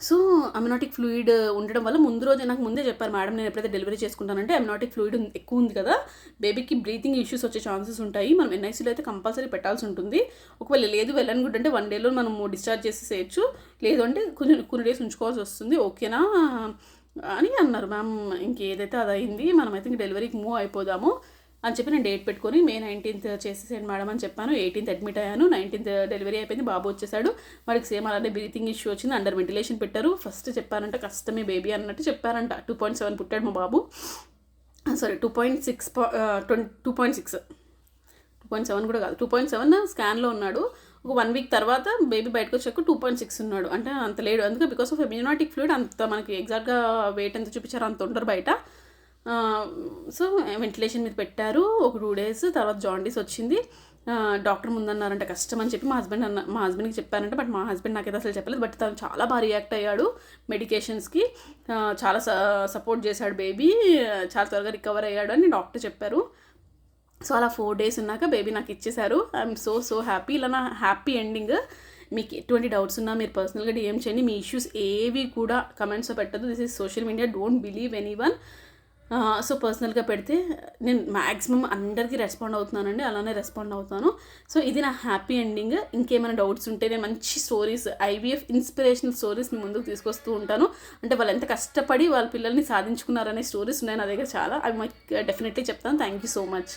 So amniotic fluid ఉండడం వల్ల ముందు రోజు నాకు ముందే చెప్పారు మేడం, నేను ఎప్పుడైతే డెలివరీ చేసుకుంటానంటే అమ్నియోటిక్ ఫ్లూయిడ్ ఎక్కువ ఉంది కదా, బేబీకి బ్రీతింగ్ ఇష్యూస్ వచ్చే ఛాన్సెస్ ఉంటాయి, మనం ఎన్ఐసీలో అయితే కంపల్సరీ పెట్టాల్సి ఉంటుంది. ఒకవేళ లేదు వెళ్ళని గుడ్ అంటే 1 డేలో మనం డిశ్చార్జ్ చేసేసేయచ్చు, లేదు అంటే కొన్ని డేస్ ఉంచుకోవాల్సి వస్తుంది, ఓకేనా అని అన్నారు మ్యామ్. ఇంకేదైతే అది అయింది, మనమైతే ఇంక డెలివరీకి మూవ్ అయిపోదాము అని చెప్పి నేను డేట్ పెట్టుకొని మే 19th చేసేసాను మేడం అని చెప్పాను. 18th అడ్మిట్ అయ్యాను, 19th డెలివరీ అయిపోయింది, బాబు వచ్చేసాడు. వాడికి సేమ్ అలానే బ్రీతింగ్ ఇష్యూ వచ్చింది, అండర్ వెంటిలేషన్ పెట్టారు. ఫస్ట్ చెప్పారంట కష్టమే బేబీ అన్నట్టు చెప్పారంట. 2.7 పుట్టాడు మా బాబు, సారీ 2.6 2.7 కూడా కాదు, 2.7 స్కాన్లో ఉన్నాడు. ఒక 1 వీక్ తర్వాత బేబీ బయటకు వచ్చాక 2.6 ఉన్నాడు, అంటే అంత లేడు. అందుకే బికాస్ ఆఫ్ అమ్నియోటిక్ ఫ్లూయిడ్ అంత మనకి ఎగ్జాక్ట్గా వెయిట్ ఎంత చూపించారో అంత ఉండరు బయట. సో వెంటిలేషన్ మీద పెట్టారు ఒక 2 days. తర్వాత జాండీస్ వచ్చింది. డాక్టర్ ముందన్నారంటే కష్టం అని చెప్పి మా హస్బెండ్కి చెప్పారంటే, బట్ మా హస్బెండ్ నాకైతే అసలు చెప్పలేదు. బట్ తను చాలా బాగా రియాక్ట్ అయ్యాడు మెడికేషన్స్కి, చాలా సపోర్ట్ చేశాడు. బేబీ చాలా త్వరగా రికవర్ అయ్యాడు అని డాక్టర్ చెప్పారు. సో అలా 4 days ఉన్నాక బేబీ నాకు ఇచ్చేశారు. I'm so happy. ఇలా నా హ్యాపీ ఎండింగ్. మీకు ఎటువంటి డౌట్స్ ఉన్నా మీరు పర్సనల్గా డిఎం చేయండి. మీ ఇష్యూస్ ఏవి కూడా కమెంట్స్లో పెట్టద్దు. This is social media, don't believe anyone. So పర్సనల్గా పెడితే నేను మ్యాక్సిమం అందరికీ రెస్పాండ్ అవుతున్నానండి, అలానే రెస్పాండ్ అవుతాను. సో ఇది నా హ్యాపీ ఎండింగ్. ఇంకేమైనా డౌట్స్ ఉంటే నేను మంచి స్టోరీస్, ఐవీఎఫ్ ఇన్స్పిరేషనల్ స్టోరీస్ మీ ముందుకు తీసుకొస్తూ ఉంటాను. అంటే వాళ్ళు ఎంత కష్టపడి వాళ్ళ పిల్లల్ని సాధించుకున్నారనే స్టోరీస్ ఉన్నాయి నా దగ్గర చాలా. అవి డెఫినెట్లీ చెప్తాను. Thank you so much.